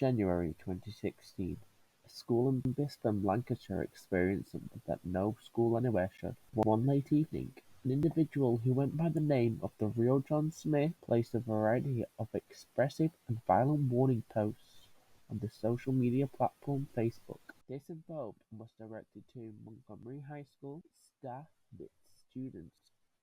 January 2016, a school in Bispham, Lancashire experienced something that no school anywhere should. One late evening, an individual who went by the name of the real John Smith placed a variety of expressive and violent warning posts on the social media platform Facebook. This involved and was directed to Montgomery High School, staff, its students,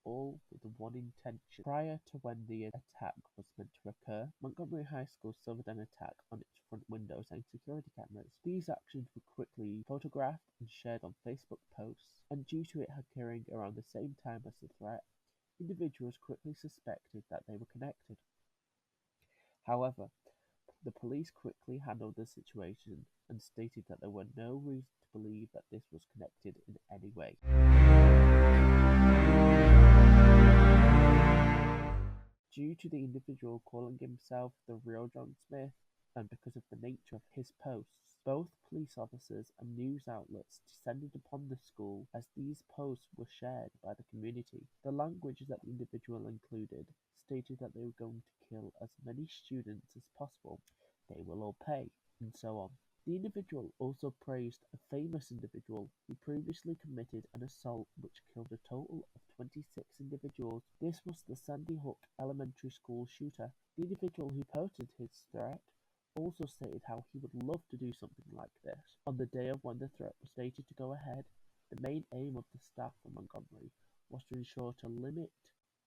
all with one intention. Prior to when the attack was meant to occur, Montgomery High School suffered an attack on its front windows and security cameras. These actions were quickly photographed and shared on Facebook posts, and due to it occurring around the same time as the threat, individuals quickly suspected that they were connected. However, the police quickly handled the situation and stated that there were no reason to believe that this was connected in any way. Due to the individual calling himself the real John Smith, and because of the nature of his posts, both police officers and news outlets descended upon the school as these posts were shared by the community. The language that the individual included stated that they were going to kill as many students as possible, they will all pay, and so on. The individual also praised a famous individual who previously committed an assault which killed a total of 26 individuals. This was the Sandy Hook Elementary School shooter. The individual who posted his threat also stated how he would love to do something like this. On the day of when the threat was stated to go ahead, the main aim of the staff from Montgomery was to ensure to limit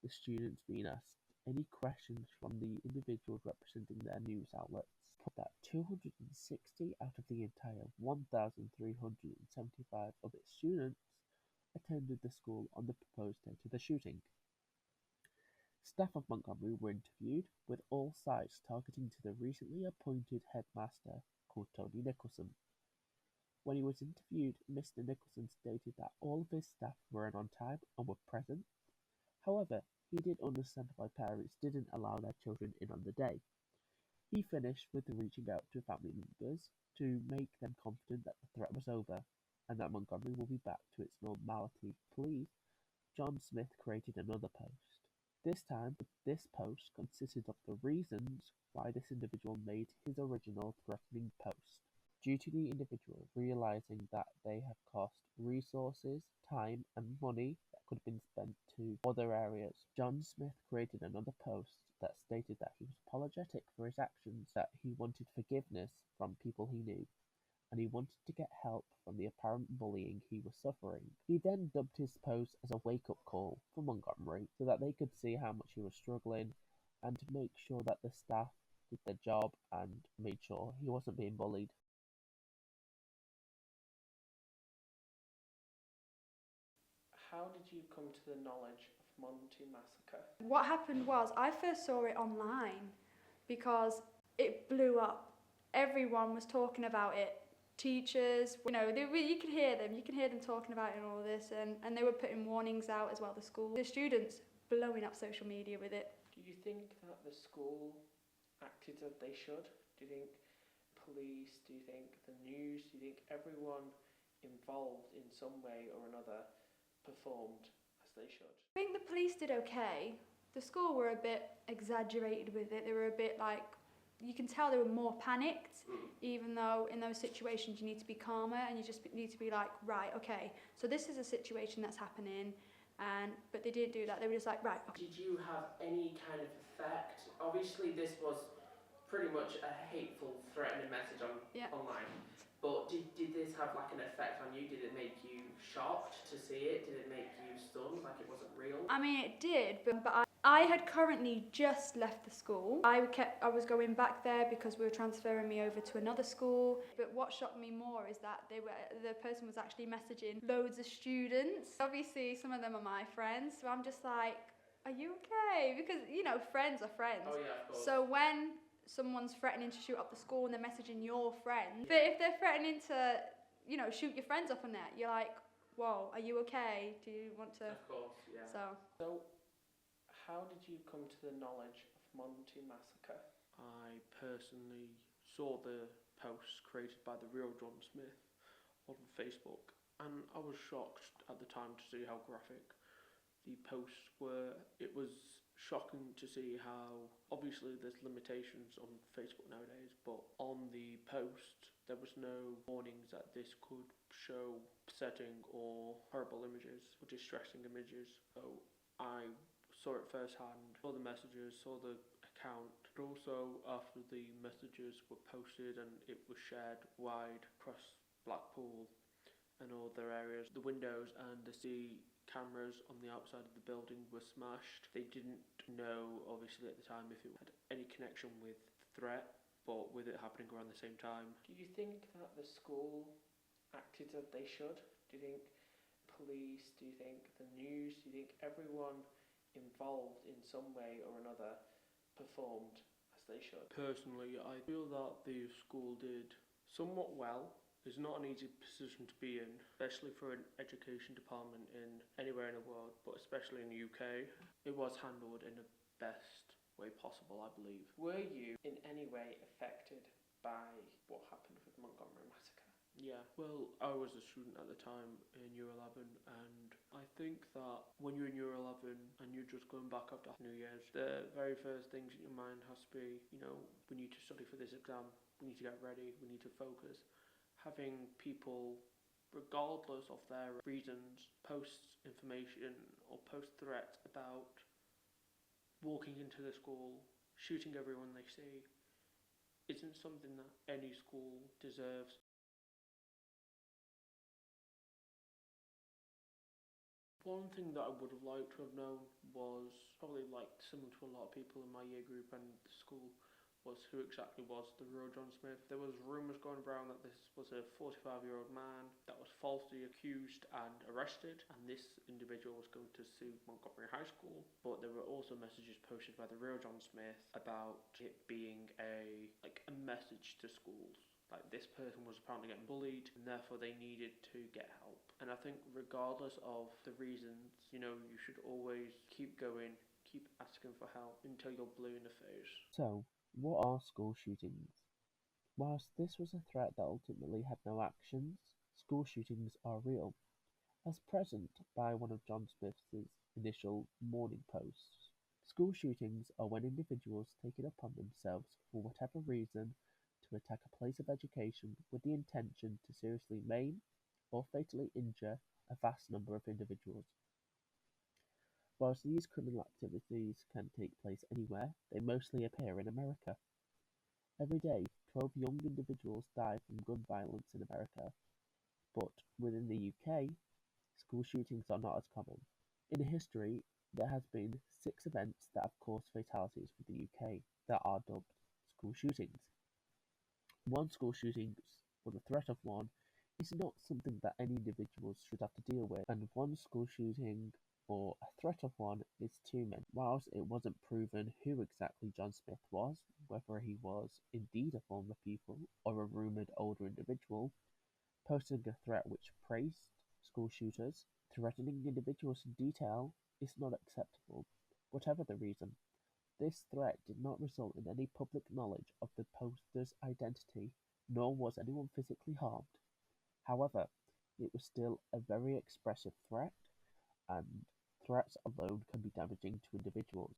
the students being asked any questions from the individuals representing their news outlets. That 260 out of the entire 1,375 of its students attended the school on the proposed date of the shooting. Staff of Montgomery were interviewed, with all sides targeting to the recently appointed headmaster called Tony Nicholson. When he was interviewed, Mr. Nicholson stated that all of his staff were on time and were present. However, he did understand why parents didn't allow their children in on the day. He finished with reaching out to family members to make them confident that the threat was over and that Montgomery will be back to its normality. Please, John Smith created another post. This time, this post consisted of the reasons why this individual made his original threatening post. Due to the individual realizing that they have cost resources, time, and money that could have been spent to other areas, John Smith created another post that stated that he was apologetic for his actions, that he wanted forgiveness from people he knew, and he wanted to get help from the apparent bullying he was suffering. He then dubbed his post as a wake-up call for Montgomery so that they could see how much he was struggling and to make sure that the staff did their job and made sure he wasn't being bullied. How did you come to the knowledge of Montgomery Massacre? What happened was I first saw it online because it blew up. Everyone was talking about it. Teachers, you can hear them talking about it and all this, and they were putting warnings out as well, the school. The students blowing up social media with it. Do you think that the school acted as they should? Do you think police, do you think the news, do you think everyone involved in some way or another performed as they should? I think the police did okay. The school were a bit exaggerated with it. They were a bit like, you can tell they were more panicked, even though in those situations you need to be calmer and you just need to be like, right, okay, so this is a situation that's happening, but they didn't do that. They were just like, right, okay. Did you have any kind of effect? Obviously this was pretty much a hateful, threatening message online. But did this have like an effect on you? Did it make you shocked to see it? Did it make you stunned, like it wasn't real? I mean, it did, but I had currently just left the school. I was going back there because we were transferring me over to another school. But what shocked me more is that the person was actually messaging loads of students. Obviously, some of them are my friends, so I'm just like, are you okay? Because, friends are friends. Oh yeah, of course. So when someone's threatening to shoot up the school and they're messaging your friend, but if they're threatening to, shoot your friends up on that, you're like, whoa, are you okay? Do you want to? Of course, yeah. So how did you come to the knowledge of Montgomery Massacre? I personally saw the posts created by the real John Smith on Facebook, and I was shocked at the time to see how graphic the posts were. It was shocking to see how obviously there's limitations on Facebook nowadays, but on the post there was no warnings that this could show upsetting or horrible images or distressing images. So I saw it firsthand, saw the messages, saw the account, but also after the messages were posted and it was shared wide across Blackpool and other areas, the windows and the cameras on the outside of the building were smashed. They didn't know, obviously, at the time if it had any connection with the threat, but with it happening around the same time. Do you think that the school acted as they should? Do you think police, do you think the news, do you think everyone involved in some way or another performed as they should? Personally, I feel that the school did somewhat well. It's not an easy position to be in, especially for an education department in anywhere in the world, but especially in the UK. It was handled in the best way possible, I believe. Were you in any way affected by what happened with the Montgomery Massacre? Yeah, well, I was a student at the time in Year 11, and I think that when you're in Year 11 and you're just going back after New Year's, the very first things in your mind has to be, we need to study for this exam, we need to get ready, we need to focus. Having people, regardless of their reasons, post information or post threats about walking into the school, shooting everyone they see, isn't something that any school deserves. One thing that I would have liked to have known was probably similar to a lot of people in my year group and the school, was who exactly was the real John Smith. There was rumours going around that this was a 45-year-old man that was falsely accused and arrested, and this individual was going to sue Montgomery High School. But there were also messages posted by the real John Smith about it being a message to schools. Like, this person was apparently getting bullied and therefore they needed to get help. And I think regardless of the reasons, you should always keep going, keep asking for help until you're blue in the face. So, what are school shootings? Whilst this was a threat that ultimately had no actions, school shootings are real, as present by one of John Smith's initial morning posts. School shootings are when individuals take it upon themselves, for whatever reason, to attack a place of education with the intention to seriously maim or fatally injure a vast number of individuals. Whilst these criminal activities can take place anywhere, they mostly appear in America. Every day, 12 young individuals die from gun violence in America, but within the UK, school shootings are not as common. In history, there has been 6 events that have caused fatalities for the UK that are dubbed school shootings. One school shooting, or the threat of one, is not something that any individuals should have to deal with, and one school shooting or a threat of one is too many. Whilst it wasn't proven who exactly John Smith was, whether he was indeed a former pupil or a rumoured older individual, posting a threat which praised school shooters, threatening individuals in detail is not acceptable, whatever the reason. This threat did not result in any public knowledge of the poster's identity, nor was anyone physically harmed. However, it was still a very expressive threat, and threats alone can be damaging to individuals.